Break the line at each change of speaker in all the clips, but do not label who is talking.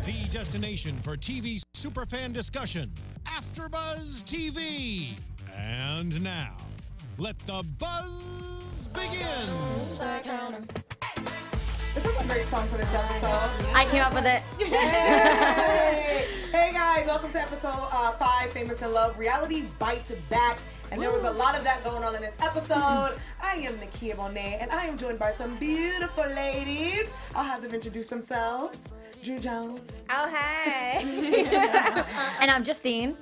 the destination for TV superfan discussion, AFTERBUZZ TV. And now, let the buzz begin.
This is a great song for this episode.
I came up with it.
Hey, hey guys, welcome to episode 5, Famous in Love. Reality bites back. And there was a lot of that going on in this episode. I am Nakia Richardson, and I am joined by some beautiful ladies. I'll have them introduce themselves. Drew Jones.
Oh, hey.
And I'm Justine.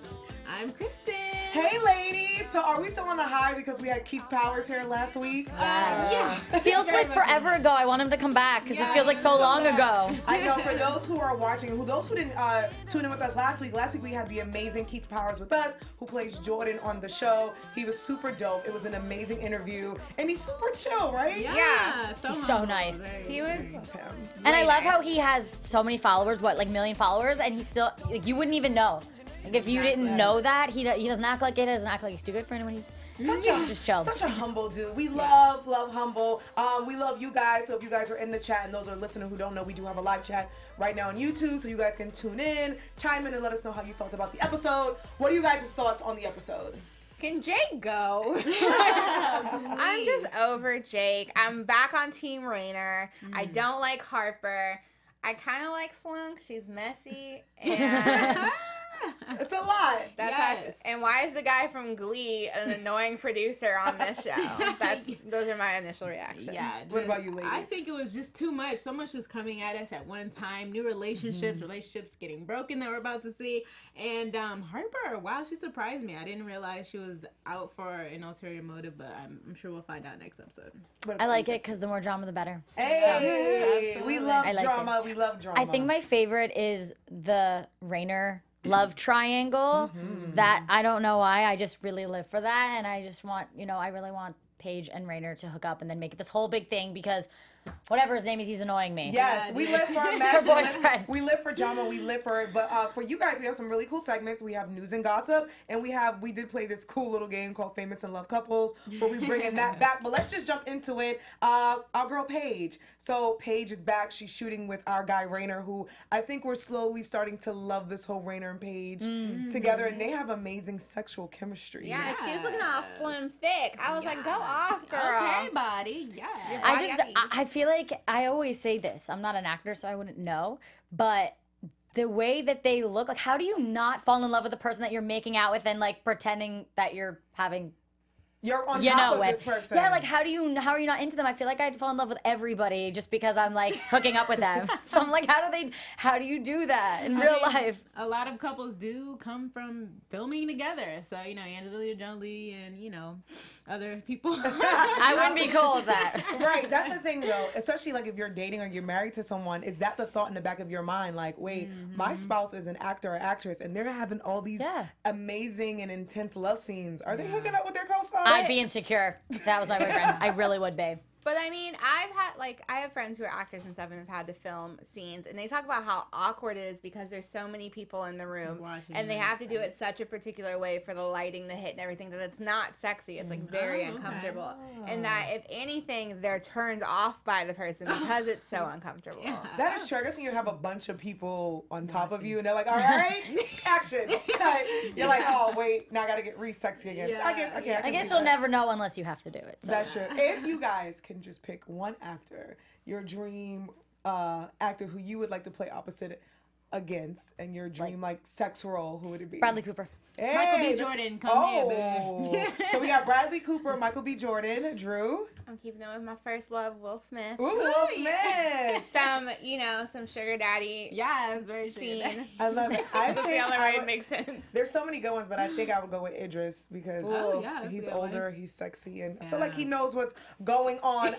I'm Kristen.
Hey, ladies. So are we still on the high because we had Keith Powers here last week?
Yeah. It feels like forever ago. I want him to come back because it feels like so long ago.
I know. For those who are watching, those who didn't tune in with us last week we had the amazing Keith Powers with us, who plays Jordan on the show. He was super dope. It was an amazing interview, and he's super chill, right?
Yeah.
He's so nice.
He was.
I love him.
And I love how he has so many followers, million followers, and he's still, like, you wouldn't even know. Like, if you didn't know that, he doesn't act like it, doesn't act like he's too good for anyone. He's just chill.
Such a humble dude. We love humble. We love you guys. So if you guys are in the chat and those are listening who don't know, we do have a live chat right now on YouTube, so you guys can tune in, chime in, and let us know how you felt about the episode. What are you guys' thoughts on the episode?
Can Jake go? I'm just over Jake. I'm back on Team Rainer. I don't like Harper. I kind of like Sloan. She's messy. And
It's a lot.
that's and why is the guy from Glee an annoying producer on this show? Those are my initial reactions.
Yeah.
What about you, ladies?
I think it was just too much. So much was coming at us at one time. New relationships getting broken that we're about to see. And Harper, wow, she surprised me. I didn't realize she was out for an ulterior motive, but I'm sure we'll find out next episode.
I like it because the more drama, the better.
Hey, we love
like
drama. We love drama.
I think my favorite is the Rainer love triangle. That I don't know why. I just really live for that, and I just want, I really want Paige and Rainer to hook up and then make it this whole big thing because whatever his name is, he's annoying me.
Yes, we live for a mess.
Her boyfriend.
We live for drama. We live for it. But for you guys, we have some really cool segments. We have news and gossip, and we did play this cool little game called Famous in Love Couples, where we bringing that back. But let's just jump into it. Our girl Paige. So Paige is back. She's shooting with our guy Rainer, who I think we're slowly starting to love this whole Rainer and Paige together, and they have amazing sexual chemistry.
Yeah, she was looking all slim thick. I was like, go off, girl.
Okay, body. Yeah.
I feel like I always say this. I'm not an actor, so I wouldn't know. But the way that they look, like, how do you not fall in love with the person that you're making out with and, like, pretending that you're having...
You're on top of this person.
Yeah, like, how are you not into them? I feel like I'd fall in love with everybody just because I'm, like, hooking up with them. So I'm like, how do you do that in real life?
A lot of couples do come from filming together. So, Angelina Jolie and, other people.
I wouldn't be cool with that.
Right, that's the thing, though. Especially, like, if you're dating or you're married to someone, is that the thought in the back of your mind? Like, wait, my spouse is an actor or actress, and they're having all these amazing and intense love scenes. Are they hooking up with their co-stars?
I'd be insecure if that was my boyfriend. I really would be.
But I mean, I have friends who are actors and stuff and have had to film scenes, and they talk about how awkward it is because there's so many people in the room, and they have to do it such a particular way for the lighting, the hit, and everything that it's not sexy. It's like very uncomfortable, and that if anything, they're turned off by the person because it's so uncomfortable.
Yeah.
That is true. I guess when you have a bunch of people on top of you, and they're like, "All right, action, cut." You're like, "Oh wait, now I gotta get re-sexy again."
Yeah.
So
I guess you'll never know unless you have to do it. So.
That's true. If you guys can just pick one actor, your dream actor who you would like to play opposite against, and your dream sex role, who would it be?
Bradley Cooper.
Hey,
Michael B. Jordan, come here, babe.
So we got Bradley Cooper, Michael B. Jordan, Drew.
I'm keeping it with my first love, Will Smith.
Ooh, Will Smith.
Some sugar daddy.
Yeah, it's very
scene.
true.
I love it. I
That's
think
the only way it makes sense.
There's so many good ones, but I think I would go with Idris because he's older, he's sexy, and I feel like he knows what's going on.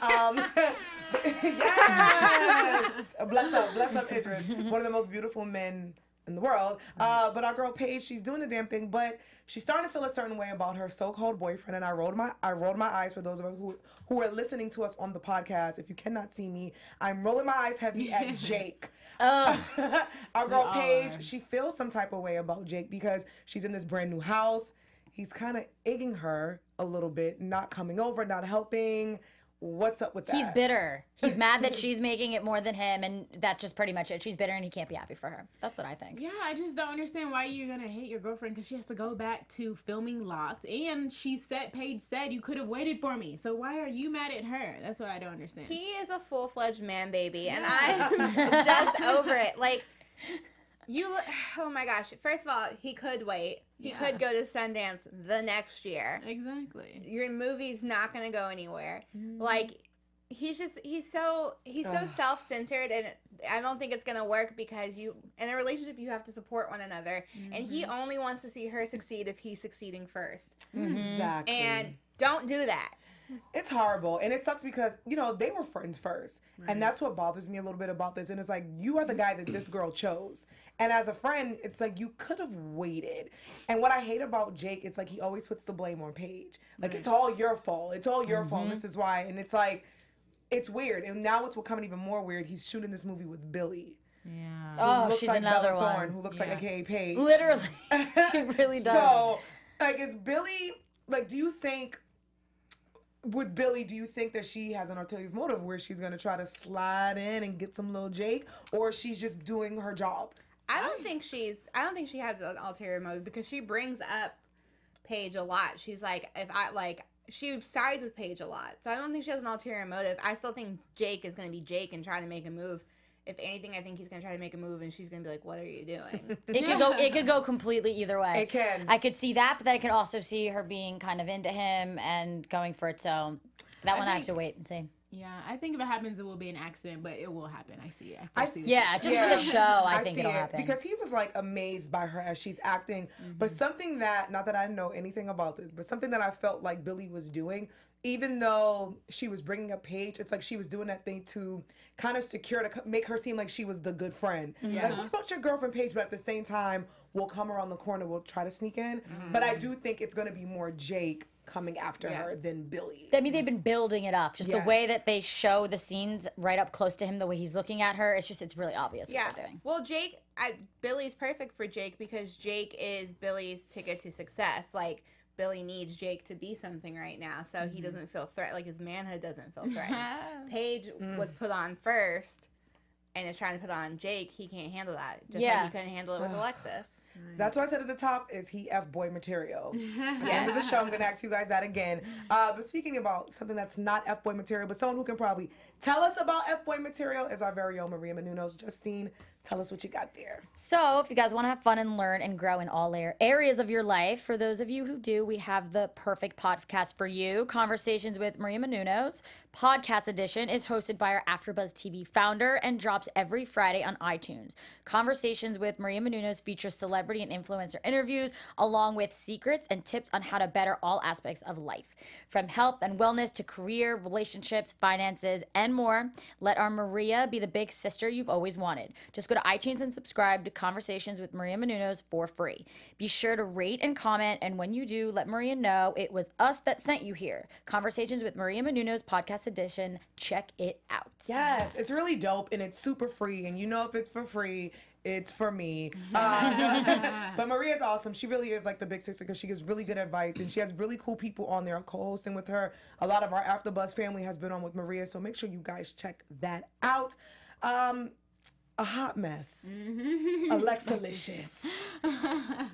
Yes! Bless up Idris. One of the most beautiful men in the world. But our girl Paige, she's doing the damn thing, but she's starting to feel a certain way about her so-called boyfriend, and I rolled my eyes for those of us who are listening to us on the podcast. If you cannot see me, I'm rolling my eyes heavy at Jake. Our girl Paige, she feels some type of way about Jake because she's in this brand new house. He's kind of egging her a little bit, not coming over, not helping. What's up with that?
He's bitter. He's mad that she's making it more than him, and that's just pretty much it. She's bitter, and he can't be happy for her. That's what I think.
Yeah, I just don't understand why you're gonna hate your girlfriend because she has to go back to filming Locked, and Paige said you could have waited for me. So why are you mad at her? That's what I don't understand.
He is a full-fledged man baby, and I'm just over it. Like, oh my gosh. First of all, he could wait. He could go to Sundance the next year.
Exactly.
Your movie's not going to go anywhere. Like, he's so self-centered, and I don't think it's going to work because in a relationship, you have to support one another. And he only wants to see her succeed if he's succeeding first.
Exactly.
And don't do that.
It's horrible, and it sucks because, you know, they were friends first, and that's what bothers me a little bit about this, and it's like, you are the guy that this girl chose, and as a friend, it's like, you could have waited, and what I hate about Jake, it's like, he always puts the blame on Paige, like, it's all your fault, this is why, and it's like, it's weird, and now what's becoming even more weird, he's shooting this movie with Billy.
Yeah. Oh, she's like another
Bella
one.
Thorne, who looks like AKA Paige.
Literally. She really does.
So, like, is Billy, like, do you think with Billy, do you think that she has an ulterior motive where she's going to try to slide in and get some little Jake, or she's just doing her job?
I don't think she has an ulterior motive because she brings up Paige a lot. She's like, she sides with Paige a lot. So I don't think she has an ulterior motive. I still think Jake is going to be Jake and try to make a move. If anything, I think he's gonna try to make a move, and she's gonna be like, "What are you doing?"
It could go completely either way.
It can.
I could see that, but then I could also see her being kind of into him and going for it. So that one I have to wait and see.
Yeah, I think if it happens, it will be an accident, but it will happen. I see it.
Yeah, just for the show, I think it'll happen.
Because he was like amazed by her as she's acting. But something that, not that I know anything about this, but something that I felt like Billy was doing, even though she was bringing up Paige, it's like she was doing that thing to kind of secure, to make her seem like she was the good friend.
Yeah.
Like, what about your girlfriend Paige? But at the same time, we'll come around the corner, we'll try to sneak in. But I do think it's going to be more Jake coming after her than Billy.
I mean, they've been building it up. Just the way that they show the scenes right up close to him, the way he's looking at her, it's really obvious what they're doing.
Well, Billy's perfect for Jake because Jake is Billy's ticket to success. Like, Billy needs Jake to be something right now, so he doesn't feel threatened. Like, his manhood doesn't feel threatened. Paige was put on first and is trying to put on Jake. He can't handle that. Just like he couldn't handle it with Alexis.
That's why I said at the top, is he F-boy material? At the end of the show, I'm going to ask you guys that again. But speaking about something that's not F-boy material, but someone who can probably tell us about F-boy material is our very own Maria Menounos. Justine, tell us what you got there.
So if you guys want to have fun and learn and grow in all areas of your life, for those of you who do, we have the perfect podcast for you. Conversations with Maria Menounos. Podcast edition is hosted by our AfterBuzz TV founder and drops every Friday on iTunes. Conversations with Maria Menounos features celebrity and influencer interviews, along with secrets and tips on how to better all aspects of life. From health and wellness to career, relationships, finances, and more, let our Maria be the big sister you've always wanted. Just go to iTunes and subscribe to Conversations with Maria Menounos for free. Be sure to rate and comment, and when you do, let Maria know it was us that sent you here. Conversations with Maria Menounos podcast edition. Check it out.
Yes, it's really dope, and it's super free, and you know if it's for free, it's for me. But Maria's awesome. She really is like the big sister because she gives really good advice, and she has really cool people on there co-hosting with her. A lot of our AfterBuzz family has been on with Maria, so make sure you guys check that out. A hot mess. Alexalicious.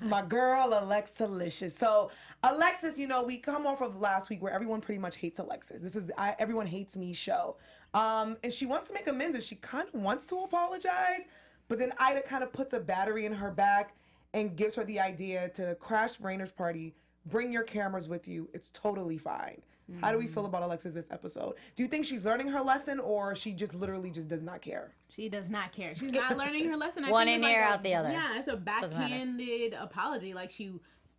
My girl, Alexalicious. So, Alexis, you know, we come off of last week where everyone pretty much hates Alexis. This is the Everyone Hates Me show. And she wants to make amends, and she kind of wants to apologize, but then Ida kind of puts a battery in her back and gives her the idea to crash Rainer's party. Bring your cameras with you. It's totally fine. How do we feel about Alexis this episode? Do you think she's learning her lesson, or she just literally just does not care?
She does not care. She's not learning her lesson.
One in ear, out the other.
Yeah, it's a backhanded apology. Like, she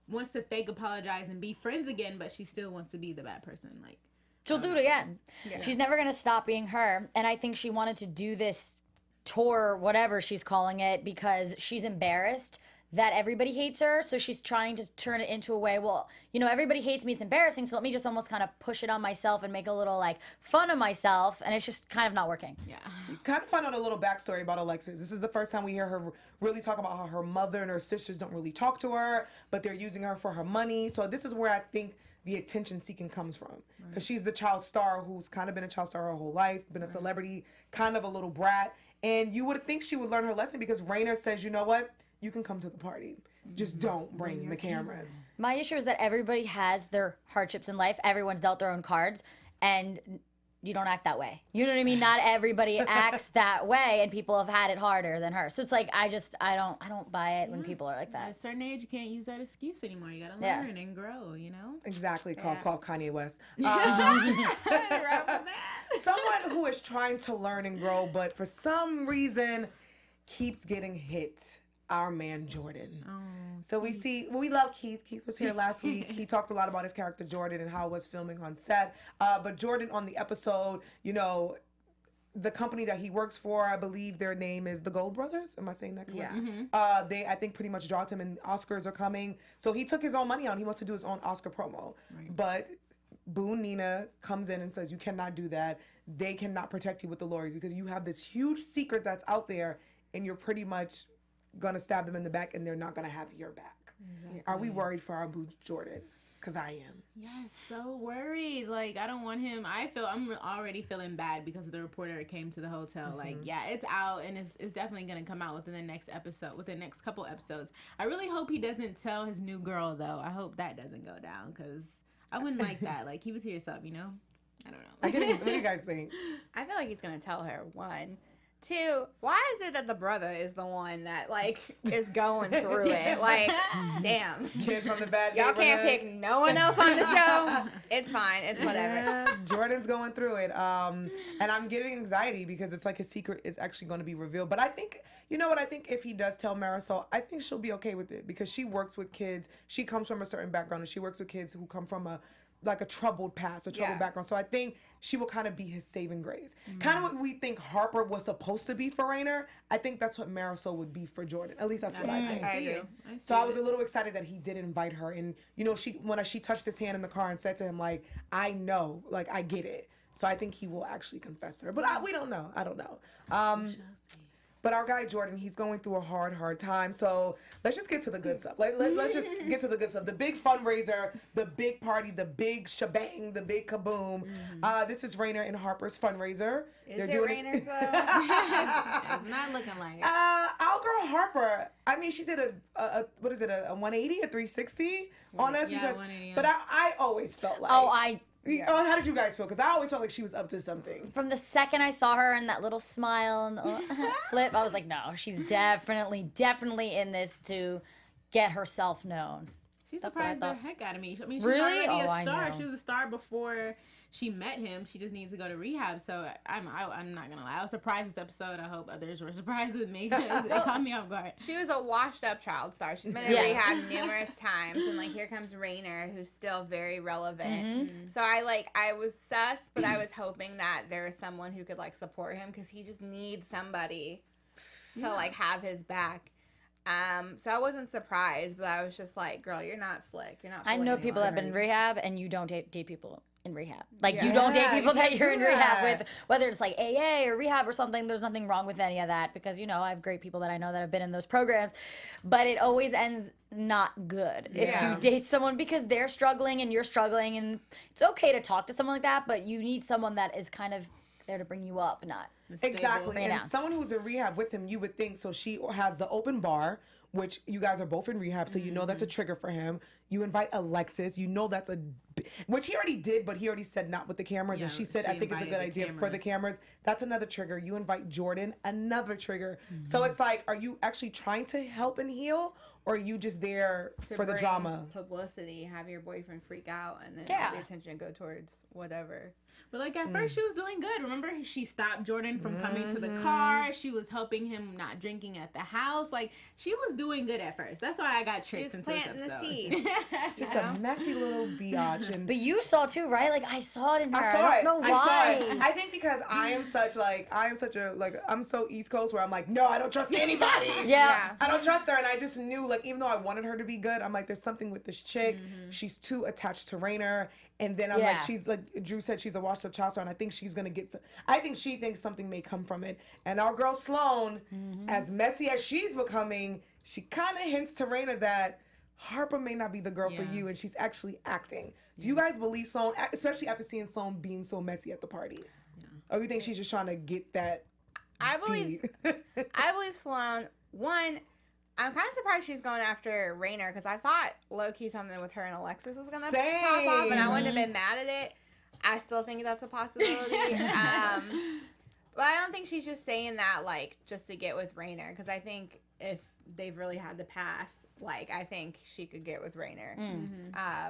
wants to fake apologize and be friends again, but she still wants to be the bad person. Like,
she'll do it again. Yeah. She's never going to stop being her. And I think she wanted to do this tour, whatever she's calling it, because she's embarrassed that everybody hates her, so she's trying to turn it into a way, well, you know, everybody hates me, it's embarrassing, so let me just almost kind of push it on myself and make a little, like, fun of myself, and it's just kind of not working.
Yeah.
You kind of find out a little backstory about Alexis. This is the first time we hear her really talk about how her mother and her sisters don't really talk to her, but they're using her for her money. So this is where I think the attention seeking comes from. Because she's the child star who's kind of been a child star her whole life, been a celebrity, kind of a little brat. And you would think she would learn her lesson because Rainer says, you know what? You can come to the party. Just don't bring the cameras.
My issue is that everybody has their hardships in life. Everyone's dealt their own cards. And you don't act that way. You know what I mean? Not everybody acts that way, and people have had it harder than her. So it's like I don't buy it when people are like that.
At a certain age, you can't use that excuse anymore. You gotta learn and grow. You know.
Exactly. Call Kanye West. Someone who is trying to learn and grow, but for some reason keeps getting hit. Our man Jordan. So we love Keith. Keith was here last week. He talked a lot about his character Jordan and how it was filming on set. But Jordan on the episode, you know, the company that he works for, I believe their name is the Gold Brothers. Am I saying that correct? Yeah. They, I think, pretty much dropped him, and Oscars are coming. So he took his own money out. He wants to do his own Oscar promo. Right. But Boone Nina comes in and says, you cannot do that. They cannot protect you with the lawyers because you have this huge secret that's out there, and you're pretty much gonna stab them in the back, and they're not gonna have your back. Exactly. Are we worried for our boo Jordan? Because I am.
Yes, so worried. Like, I don't want him. I'm already feeling bad because the reporter came to the hotel. Like, yeah, it's out, and it's definitely gonna come out within the next episode, within the next couple episodes. I really hope he doesn't tell his new girl though. I hope that doesn't go down because I wouldn't like that. Like, keep it to yourself, you know. I don't know.
What do you guys think?
I feel like he's gonna tell her. 1, 2, why is it that the brother is the one that, like, is going through it? Like, damn.
Kid from the bad
Y'all can't pick no one else on the show. It's fine. It's whatever.
Yeah, Jordan's going through it. And I'm getting anxiety because it's like his secret is actually going to be revealed. But I think, you know what, I think if he does tell Marisol, I think she'll be okay with it because she works with kids. She comes from a certain background, and she works with kids who come from a troubled past, a troubled background. So I think she will kind of be his saving grace. Kind of what we think Harper was supposed to be for Rainer, I think that's what Marisol would be for Jordan. At least that's what I think.
I agree.
So I was a little excited that he did invite her. And, you know, when she touched his hand in the car and said to him, like, I know, like, I get it. So I think he will actually confess to her. But we don't know. I don't know. But our guy Jordan, he's going through a hard time. So let's just get to the good stuff. Let's just get to the good stuff. The big fundraiser, the big party, the big shebang, the big kaboom. This is Rainer and Harper's fundraiser.
Is it Rainer's though?
It's not looking like it.
Our girl Harper, I mean, she did a 180, a 360 on us. Because, 180, yeah. But I always felt like. Oh, how did you guys feel? Because I always felt like she was up to something.
From the second I saw her and that little smile and the flip, I was like, no, she's definitely in this to get herself known.
She surprised the heck out of me. I mean, she's
really?
already a star. She was a star before she met him. She just needs to go to rehab. So I'm not gonna lie. I was surprised this episode. I hope others were surprised with me because it caught me off guard.
She was a washed-up child star. She's been in rehab numerous times, and like here comes Rainer, who's still very relevant. So I was sus, but I was hoping that there was someone who could like support him because he just needs somebody to like have his back. So I wasn't surprised, but I was just like, girl, you're not slick. You're not.
I know people that have been in rehab, and you don't date people in rehab. Like, you don't date people that you're in rehab with, whether it's like AA or rehab or something. There's nothing wrong with any of that because, you know, I have great people that I know that have been in those programs, but it always ends not good if you date someone because they're struggling and you're struggling, and it's okay to talk to someone like that, but you need someone that is kind of there to bring you up, not
exactly. And someone who's in rehab with him, you would think. So she has the open bar, which you guys are both in rehab, so you know that's a trigger for him. You invite Alexis, you know that's which he already did, but he already said not with the cameras, and she said, I think it's a good idea for the cameras. That's another trigger. You invite Jordan, another trigger. So it's like, are you actually trying to help and heal, or are you just there for the drama?
Publicity, have your boyfriend freak out, and then all the attention go towards whatever.
But like at first she was doing good. Remember, she stopped Jordan from coming to the car. She was helping him not drinking at the house. Like, she was doing good at first. That's why I got tricked into this episode.
Planting the seeds.
Just a messy little biatch. And
but you saw too, right? Like, I saw it in her.
I saw
I
it.
don't know why.
I saw it. I think because I'm so East Coast where I'm like, no, I don't trust anybody. I don't trust her. And I just knew, like, even though I wanted her to be good, I'm like, there's something with this chick. She's too attached to Rainer. And then I'm like, she's like, Drew said she's a washed up child star, and I think she's gonna get I think she thinks something may come from it. And our girl Sloan, as messy as she's becoming, she kind of hints to Raina that Harper may not be the girl for you, and she's actually acting. Do you guys believe Sloan, especially after seeing Sloan being so messy at the party? Yeah. Or you think she's just trying to get that?
I believe Sloan. One, I'm kind of surprised she's going after Rainer because I thought low-key something with her and Alexis was going to pop off, and I wouldn't have been mad at it. I still think that's a possibility. But I don't think she's just saying that, like, just to get with Rainer, because I think if they've really had the past, like, I think she could get with Rainer.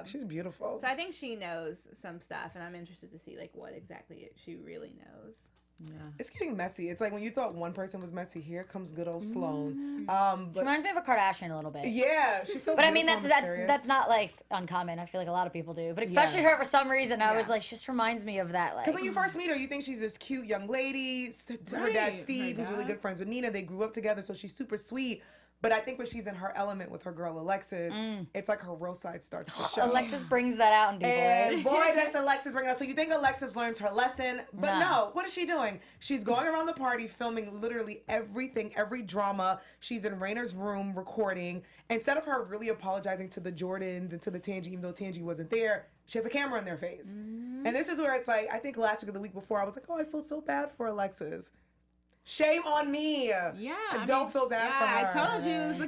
She's beautiful.
So I think she knows some stuff, and I'm interested to see, like, what exactly she really knows.
Yeah. It's getting messy. It's like when you thought one person was messy, here comes good old Sloan.
She reminds me of a Kardashian a little bit.
Yeah, she's so.
But I mean, that's not like uncommon. I feel like a lot of people do, but especially her for some reason. I was like, she just reminds me of that. Like,
because when you first meet her, you think she's this cute young lady. Her dad Steve, who's really good friends with Nina. They grew up together, so she's super sweet. But I think when she's in her element with her girl Alexis, it's like her real side starts to show.
Alexis brings that out in people.
And boy, does Alexis bring it out. So you think Alexis learns her lesson, but no. What is she doing? She's going around the party filming literally everything, every drama. She's in Rainer's room recording. Instead of her really apologizing to the Jordans and to the Tangi, even though Tangi wasn't there, she has a camera in their face. And this is where it's like, I think last week or the week before, I was like, oh, I feel so bad for Alexis. Shame on me.
Yeah.
I don't feel bad for her.
I told you.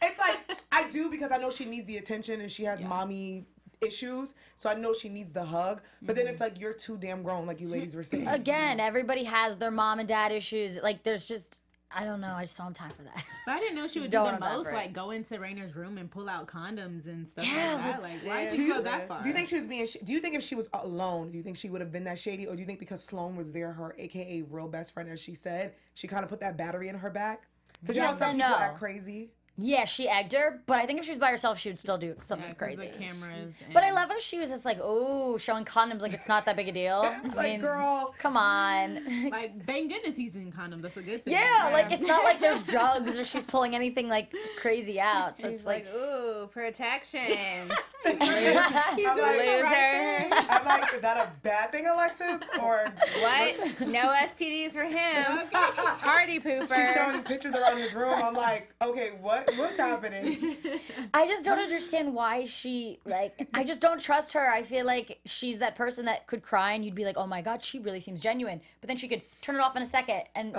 It's like, I do because I know she needs the attention and she has mommy issues. So I know she needs the hug. But then it's like, you're too damn grown, like you ladies were saying.
Again, everybody has their mom and dad issues. Like, there's just, I don't know. I just don't have time for that.
But I didn't know she would do the most, like go into Rainer's room and pull out condoms and stuff like that. Like, why did you go that far?
Do you think she was being? Do you think if she was alone, do you think she would have been that shady, or do you think because Sloan was there, her AKA real best friend, as she said, she kind of put that battery in her back? Because you know some people act crazy.
Yeah, she egged her, but I think if she was by herself, she would still do something crazy.
The cameras.
But I love how she was just like, oh, showing condoms like it's not that big a deal.
I mean, girl,
come on.
Like, thank goodness he's using condoms. That's a good thing.
Yeah, like it's not like there's drugs or she's pulling anything like crazy out. So
He's
it's like,
ooh, protection.
He's
a loser.
I'm like, is that a bad thing, Alexis? Or
what? No STDs for him. Party pooper.
She's showing pictures around his room. I'm like, okay, what's happening?
I just don't understand why she, like, I just don't trust her. I feel like she's that person that could cry and you'd be like, oh my God, she really seems genuine. But then she could turn it off in a second. And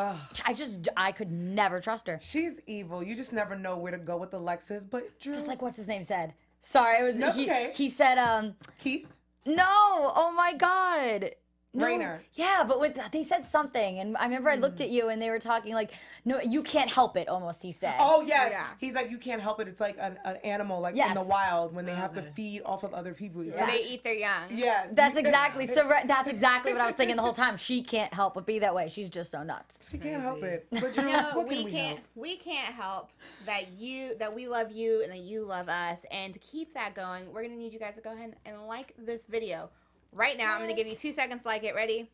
I could never trust her.
She's evil. You just never know where to go with Alexis. But Drew,
just like what's his name said. Sorry, it was
okay.
He said
Keith?
No, oh my God. No.
Rainer.
Yeah, but they said something, and I remember I looked at you, and they were talking like, "No, you can't help it." Almost, he said.
Oh yes, yeah. He's like, you can't help it. It's like an animal, like in the wild, when they have to feed off of other people.
So they eat their young.
Yes,
that's exactly. So that's exactly what I was thinking the whole time. She can't help but be that way. She's just so nuts.
She can't help it. But
we can't help that we love you and that you love us. And to keep that going, we're gonna need you guys to go ahead and like this video. Right now, I'm going to give you 2 seconds to like it. Ready?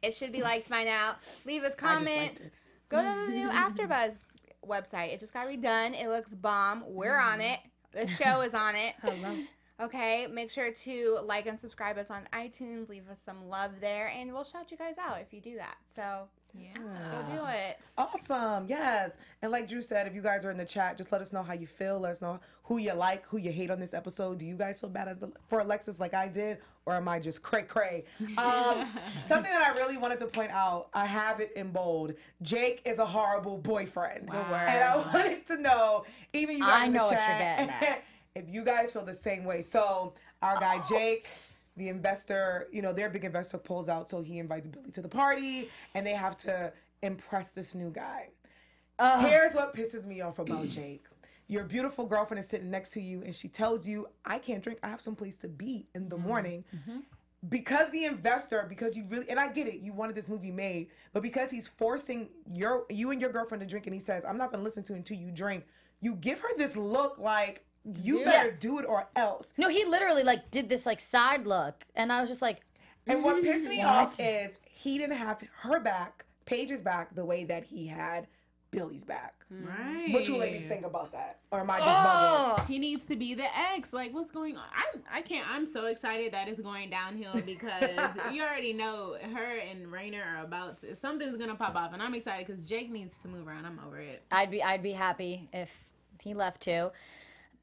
It should be liked by now. Leave us comments. Go to the new AfterBuzz website. It just got redone. It looks bomb. We're on it. The show is on it.
Hello.
Okay, make sure to like and subscribe us on iTunes. Leave us some love there, and we'll shout you guys out if you do that. So, go do it.
Awesome. Yes. And like Drew said, if you guys are in the chat, just let us know how you feel. Let us know who you like, who you hate on this episode. Do you guys feel bad for Alexis like I did, or am I just cray-cray? Something that I really wanted to point out, I have it in bold. Jake is a horrible boyfriend.
Wow.
And I wanted to know, even you guys in the chat,
what you're getting at.
if you guys feel the same way. So our guy Jake, the investor, their big investor pulls out, so he invites Billy to the party, and they have to impress this new guy. Here's what pisses me off about Jake. Your beautiful girlfriend is sitting next to you, and she tells you, I can't drink, I have some place to be in the morning. Because the investor, because you really, and I get it, you wanted this movie made, but because he's forcing you and your girlfriend to drink, and he says, I'm not going to listen to it until you drink, you give her this look like, you better do it or else.
No, he literally did this side look, and I was just like,
and what pissed me off is he didn't have her back, Paige's back, the way that he had Billy's back.
Right.
What you ladies think about that? Or am I just bugging?
He needs to be the ex. Like, what's going on? I'm so excited that it's going downhill because you already know her and Rainer are something's gonna pop off, and I'm excited because Jake needs to move around. I'm over it.
I'd be happy if he left too.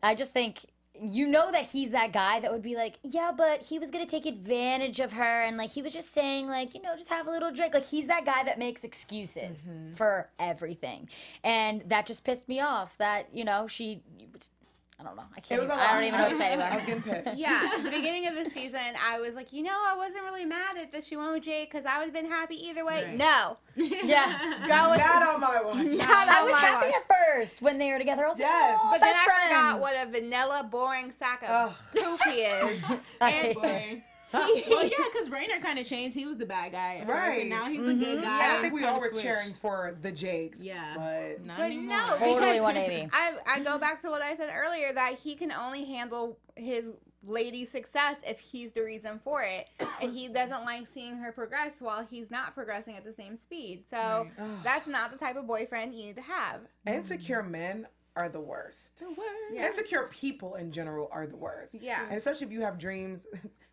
I just think you know that he's that guy that would be like, yeah, but he was gonna take advantage of her, and like he was just saying like, you know, just have a little drink. Like he's that guy that makes excuses for everything, and that just pissed me off. That you know I don't know. I can't. I don't even know what to say about it.
I was getting pissed.
Yeah, at the beginning of the season, I was like, you know, I wasn't really mad at that she went with Jake because I would have been happy either way.
Right.
No.
Yeah.
Go with that on my watch.
I was happy at first when they were together. I was like, oh,
But then
best
I forgot
friends.
what a vanilla, boring sack of poop he is.
Boy. Well, yeah, because Rainer kind of changed. He was the bad guy at first, and now he's a good guy.
Yeah, I think we
He's
all were
kinda
cheering for the Jakes.
Yeah.
But
Not
But
anymore.
no,
Totally
because
180.
I go back to what I said earlier, that he can only handle his lady's success if he's the reason for it, and he doesn't like seeing her progress while he's not progressing at the same speed. So that's not the type of boyfriend you need to have.
insecure men are the worst.
Yes.
Insecure people in general are the worst.
Yeah.
And especially if you have dreams.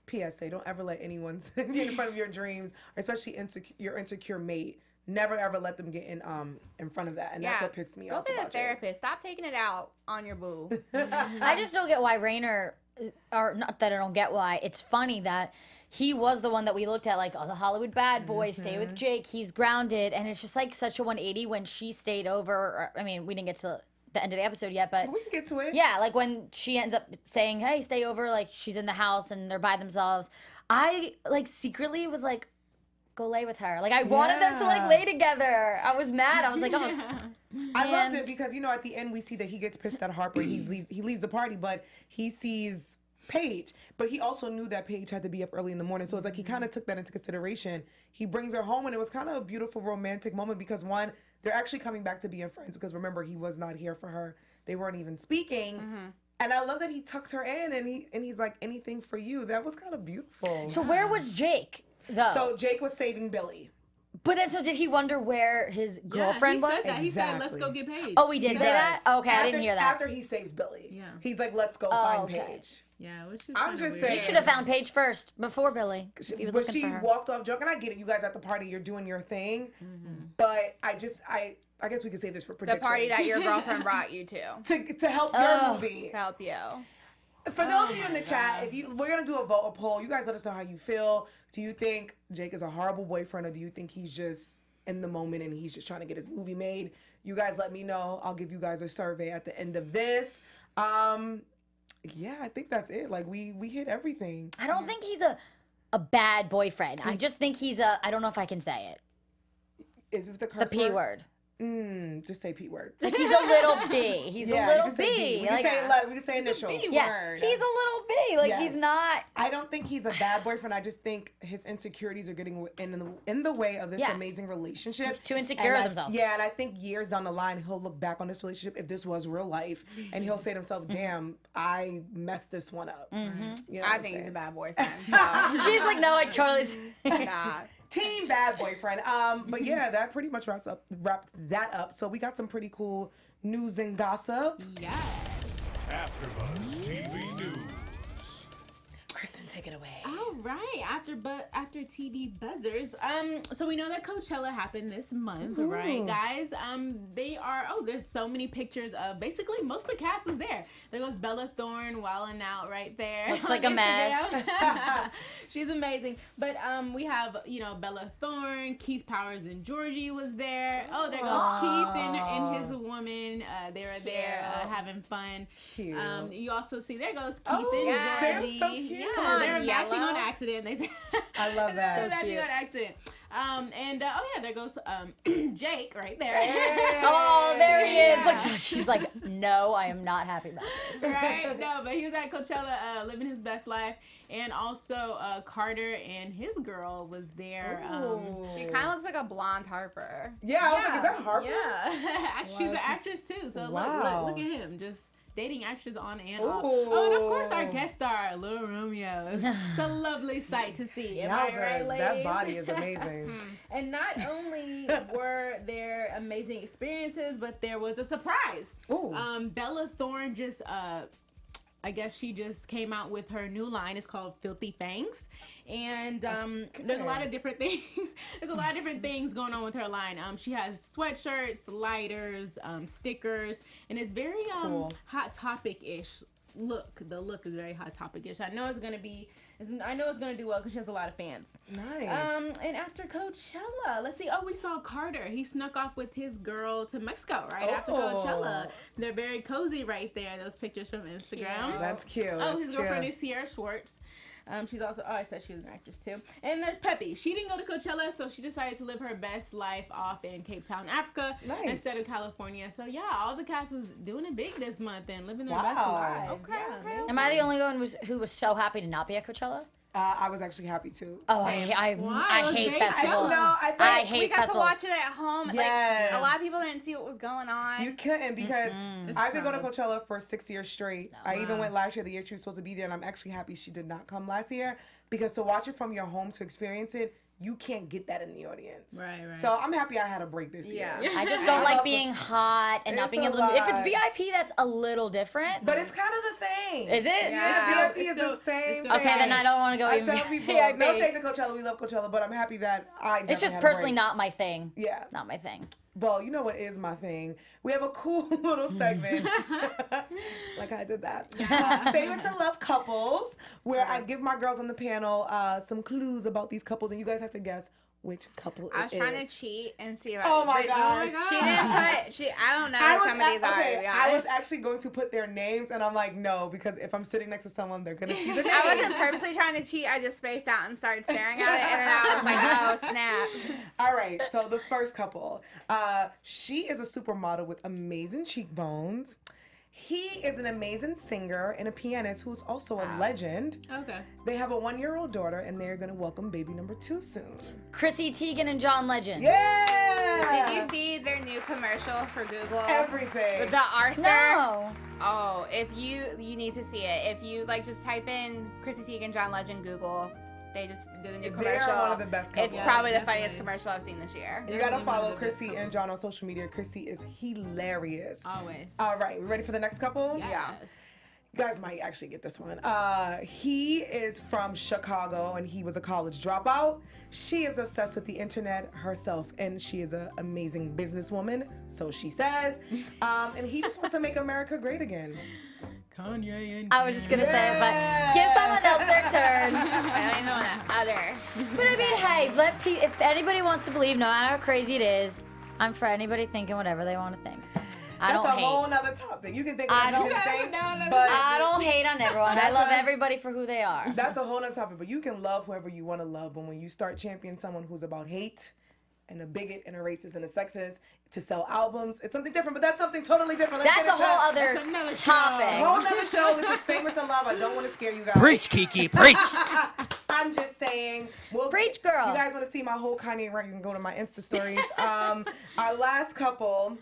PSA, don't ever let anyone get in front of your dreams, or especially your insecure mate. Never ever let them get in front of that. And that's what pissed me off.
Go to
about
the therapist. Stop taking it out on your boo.
I just don't get why Rainer, or not that I don't get why. It's funny that he was the one that we looked at like, oh, the Hollywood bad boy, stay with Jake, he's grounded, and it's just like such a 180 when she stayed over. Or, I mean, we didn't get to the end of the episode yet, but
We can get to it.
yeah, like when she ends up saying, hey, stay over, like she's in the house and they're by themselves, I like secretly was like, go lay with her. Like I wanted them to like lay together. I was mad. I was like, oh.
I loved it because, you know, at the end we see that he gets pissed at Harper. He leaves the party, but he sees Paige. But he also knew that Paige had to be up early in the morning. So it's like he kind of took that into consideration. He brings her home, and it was kind of a beautiful romantic moment because, one, they're actually coming back to being friends because, remember, he was not here for her. They weren't even speaking. And I love that he tucked her in, and he's like, anything for you. That was kind of beautiful.
So where was Jake, though?
So Jake was saving Billy.
But then, so did he wonder where his girlfriend
yeah, he
was?
says that. He said, let's
Exactly.
go get Paige.
Oh, we did
He
say
does.
that? Okay, I didn't hear that.
After he saves Billy.
Yeah.
He's like, let's go find
okay.
Paige.
Yeah, which is
I'm
kinda
just
weird.
saying.
He should have found Paige first before Billy. If he was
But
looking
she
for her.
walked off drunk, and I get it. You guys at the party, you're doing your thing. But I guess we could say this for
The
predictions.
party that your girlfriend brought you to
to help your movie.
to help you.
For those of you in the chat, we're gonna do a vote, a poll. You guys let us know how you feel. Do you think Jake is a horrible boyfriend, or do you think he's just in the moment and he's just trying to get his movie made? You guys let me know. I'll give you guys a survey at the end of this. Yeah, I think that's it. Like we hit everything.
I don't think he's a bad boyfriend. I just think he's I don't know if I can say it.
Is it the
The
curse
P word.
Just say P word.
Like he's a little B. He's a
you
little
can say
B.
We can
Like,
say initials.
yeah, he's a little B. Like
Yes.
he's not.
I don't think he's a bad boyfriend. I just think his insecurities are getting in the way of this amazing relationship.
He's too insecure of himself.
Yeah, and I think years down the line, he'll look back on this relationship, if this was real life, and he'll say to himself, damn, I messed this one up. You know what
I
I'm
think he's a
saying?
bad boyfriend. So.
She's like, no, I totally.
Nah.
Team bad boyfriend. But yeah, that pretty much wraps that up. So we got some pretty cool news and gossip.
Yes.
AfterBuzz TV News.
Kristen, take it away.
All right, after TV buzzers. So we know that Coachella happened this month, right, guys? There's so many pictures of basically most of the cast was there. There goes Bella Thorne wilding out right there.
Looks like a mess.
She's amazing. But we have, Bella Thorne, Keith Powers and Georgie was there. Oh, there goes Keith and his woman. They were there having fun.
Cute.
You also see there goes Keith
Oh, they're
and Georgie.
so cute.
Yeah, they were matching
Yellow.
on accident. They said
I love that.
so
So
matching
cute.
on accident. There goes Jake right there.
Oh, there he is. Look, she's like, no, I am not happy about this.
Right? No, but he was at Coachella living his best life. And also Carter and his girl was there.
She kind of looks like a blonde Harper.
Yeah, I was like, is that Harper?
Yeah. She's an actress too. So
Wow.
look at him. Just dating actors on and off.
Ooh.
Oh, and of course our guest star, Little Romeo. It's a lovely sight to see. Am I right,
Yowzers,
ladies?
that body is amazing.
And not only were there amazing experiences, but there was a surprise.
Ooh.
Bella Thorne just I guess she just came out with her new line. It's called Filthy Fangs, and there's a lot of different things. There's a lot of different things going on with her line. She has sweatshirts, lighters, stickers, and it's very
cool.
Hot Topic-ish look. The look is very Hot Topic-ish. I know it's gonna do well because she has a lot of fans.
Nice.
And after Coachella, let's see. Oh, we saw Carter. He snuck off with his girl to Mexico after Coachella. They're very cozy right there. Those pictures from Instagram.
Cute. That's cute.
Oh, his girlfriend is Sierra Schwartz. She's also, I said she was an actress too. And there's Peppy. She didn't go to Coachella, so she decided to live her best life off in Cape Town, Africa, instead of California. So yeah, all the cast was doing it big this month and living their best life.
Okay.
Am I the only one who was so happy to not be at Coachella?
I was actually happy too.
Oh, I hate festivals.
I
hate
we got
festivals.
to watch it at home.
Yes.
Like, a lot of people didn't see what was going on.
You couldn't because I've been going to Coachella for 6 years straight. I even went last year, the year she was supposed to be there, and I'm actually happy she did not come last year because to watch it from your home, to experience it, you can't get that in the audience.
Right.
So I'm happy I had a break this year.
I just don't like being hot and not being able to. If it's VIP, that's a little different.
But it's kind of the same.
Is it?
Yeah, VIP is the same thing.
Okay, then I don't want to go
I
even
tell people,
VIP.
no shade to Coachella, we love Coachella, but I'm happy that I
It's just
had a
personally
break.
not my thing.
Yeah.
Not my thing.
Well, you know what is my thing? We have a cool little segment, like I did that, Famous in Love Couples, where I give my girls on the panel some clues about these couples, and you guys have to guess which couple
I was
it is.
trying to cheat and see if
Oh my God.
She didn't put, I don't know some of these are, to be honest.
I was actually going to put their names, and I'm like, no, because if I'm sitting next to someone, they're going to see the name.
I wasn't purposely trying to cheat. I just spaced out and started staring at it, and then I was like, oh, snap.
All right, so the first couple. She is a supermodel with amazing cheekbones. He is an amazing singer and a pianist who's also a legend.
Okay.
They have a 1-year-old daughter, and they're going to welcome baby number 2 soon.
Chrissy Teigen and John Legend.
Yeah!
Did you see their new commercial for Google?
Everything.
With the Arthur?
No.
Oh, if you need to see it. If you just type in Chrissy Teigen, John Legend, Google. They just did a new commercial.
They're one of the best couples.
It's probably the funniest commercial I've seen this year.
You gotta follow Chrissy and John on social media. Chrissy is hilarious.
Always.
All right, we ready for the next couple?
Yes.
You guys might actually get this one. He is from Chicago, and he was a college dropout. She is obsessed with the internet herself, and she is an amazing businesswoman, so she says. And he just wants to make America great again.
Kanye and
I was just going to say it, but give someone else their turn.
I don't even know what other.
But I mean, hey, if anybody wants to believe, no matter how crazy it is, I'm for anybody thinking whatever they want to think.
That's a whole nother topic. You can think whatever you can think,
but I don't hate on everyone. I love everybody for who they are.
That's a whole nother topic, but you can love whoever you want to love. But when you start championing someone who's about hate and a bigot and a racist and a sexist to sell albums, it's something different, but that's something totally different.
That's a whole other topic.
A whole nother show. This is Famous in Love. I don't want to scare you guys.
Preach, Kiki, preach.
I'm just saying.
Preach, girl.
You guys want to see my whole Kanye rant, you can go to my Insta stories. Our last couple,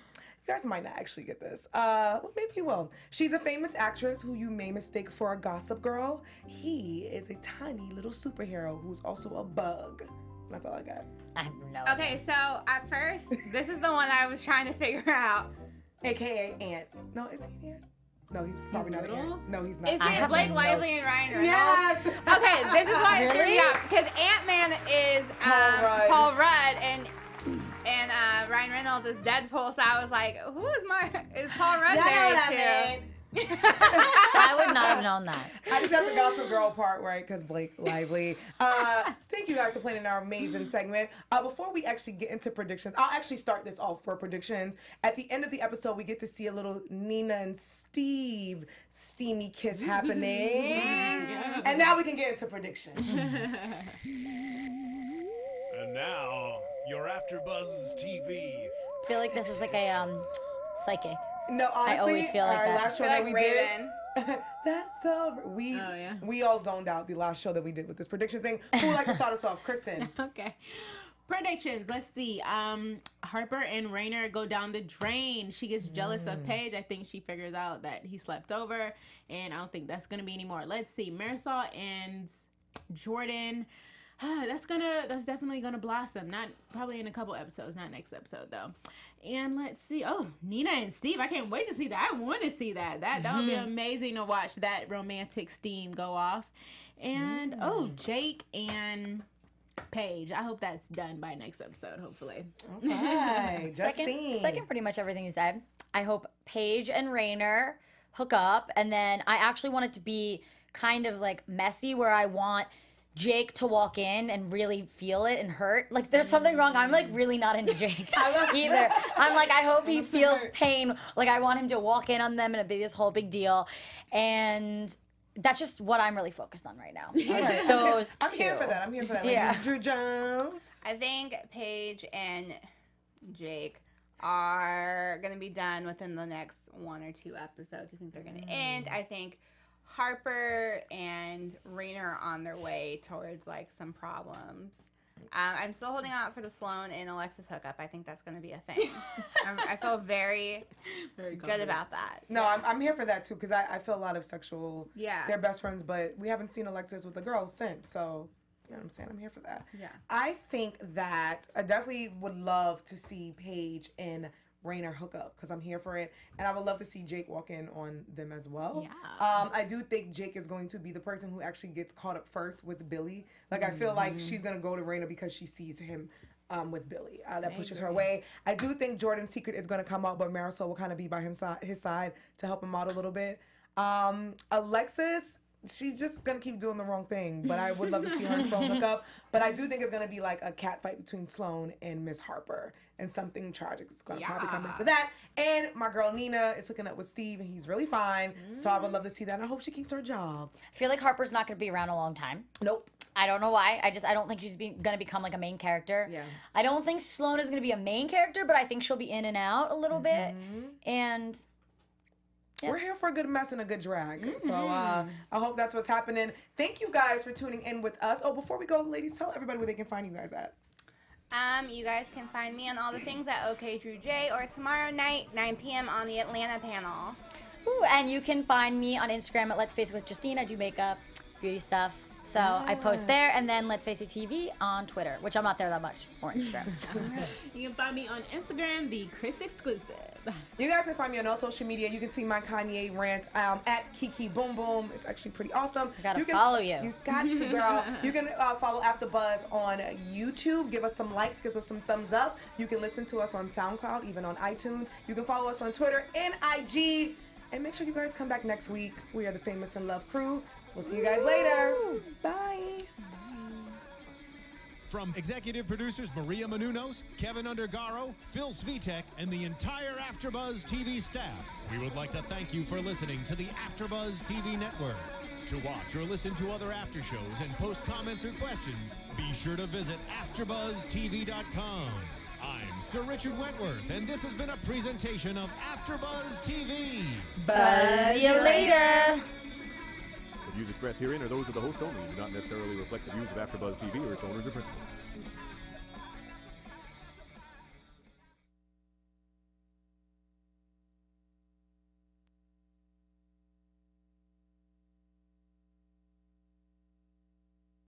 you guys might not actually get this. Well, maybe you will. She's a famous actress who you may mistake for a gossip girl. He is a tiny little superhero who's also a bug. That's all I got.
I have no
Okay, so at first, this is the one I was trying to figure out.
AKA Ant. No, is he an Ant? No, he's probably not an Ant. No, he's not.
Is it Blake Lively and Ryan Reynolds?
Yes!
Okay, this is why it threw
Really?
me off. Because Ant-Man is Paul Rudd and Ryan Reynolds is Deadpool, so I was like, is Paul Rudd married to?
I would not have known that.
I just got the Gossip Girl part right because Blake Lively. Thank you guys for playing in our amazing segment. Before we actually get into predictions, I'll actually start this off for predictions. At the end of the episode, we get to see a little Nina and Steve steamy kiss happening. And now we can get into predictions.
And now, your AFTERBUZZ TV.
I feel like this is like a psychic.
No, honestly,
I always feel like
our
that.
last show that we did, that's so we all zoned out the last show that we did with this prediction thing. Who would like to start us off? Kristen.
Okay. Predictions. Let's see. Harper and Rainer go down the drain. She gets jealous of Paige. I think she figures out that he slept over, and I don't think that's gonna be anymore. Let's see. Marisol and Jordan. that's definitely gonna blossom. Not probably in a couple episodes, not next episode though. And let's see. Oh, Nina and Steve. I can't wait to see that. I want to see that. That would be amazing to watch that romantic steam go off. And Jake and Paige. I hope that's done by next episode, hopefully.
Okay. Justine.
Second pretty much everything you said. I hope Paige and Rainer hook up, and then I actually want it to be kind of like messy, where I want Jake to walk in and really feel it and hurt. Like there's something wrong. I'm like really not into Jake either. I'm like, I hope he feels pain. Like I want him to walk in on them and it'd be this whole big deal. And that's just what I'm really focused on right now. Like those
I'm
two.
here for that. I'm here for that. Like,
Yeah.
Drew Jones.
I think Paige and Jake are going to be done within the next 1 or 2 episodes. I think they're going to end. I think Harper and Rainer are on their way towards like some problems. I'm still holding out for the Sloan and Alexis hookup. I think that's going to be a thing. I feel very good about that.
No, I'm here for that too, because I feel a lot of sexual.
Yeah.
They're best friends, but we haven't seen Alexis with the girls since. So, you know what I'm saying? I'm here for that.
Yeah.
I think that I definitely would love to see Paige and Rainer hook up, because I'm here for it, and I would love to see Jake walk in on them as well.
Yeah.
I do think Jake is going to be the person who actually gets caught up first with Billy. Like I feel like she's gonna go to Rainer because she sees him with Billy. That pushes her away. I do think Jordan's secret is gonna come out, but Marisol will kind of be by his side to help him out a little bit. Alexis, she's just gonna keep doing the wrong thing, but I would love to see her and Sloan hook up. But I do think it's gonna be like a cat fight between Sloan and Miss Harper, and something tragic is gonna probably come after that. And my girl Nina is hooking up with Steve, and he's really fine. So I would love to see that, and I hope she keeps her job.
I feel like Harper's not going to be around a long time.
Nope.
I don't know why. I don't think she's going to become like a main character.
Yeah.
I don't think Sloan is going to be a main character, but I think she'll be in and out a little bit. And yeah.
We're here for a good mess and a good drag. So I hope that's what's happening. Thank you guys for tuning in with us. Oh, before we go, ladies, tell everybody where they can find you guys at.
You guys can find me on all the things at OK Drew J, or tomorrow night, 9 p.m. on the Atlanta panel.
Ooh, and you can find me on Instagram at Let's Face It with Justine. I do makeup, beauty stuff. So I post there, and then Let's Face It TV on Twitter, which I'm not there that much, or Instagram.
You can find me on Instagram, the Chris Exclusive.
You guys can find me on all social media. You can see my Kanye rant at Kiki Boom Boom. It's actually pretty awesome.
I gotta follow you.
You got to, girl. You can follow AfterBuzz on YouTube. Give us some likes. Give us some thumbs up. You can listen to us on SoundCloud, even on iTunes. You can follow us on Twitter and IG. And make sure you guys come back next week. We are the Famous in Love crew. We'll see you guys later. Bye.
From executive producers Maria Menounos, Kevin Undergaro, Phil Svitek, and the entire AfterBuzz TV staff, we would like to thank you for listening to the AfterBuzz TV network. To watch or listen to other after shows and post comments or questions, be sure to visit AfterBuzzTV.com. I'm Sir Richard Wentworth, and this has been a presentation of AfterBuzz TV.
Buzz you later.
The views expressed herein are those of the hosts only and do not necessarily reflect the views of AfterBuzz TV or its owners or principals.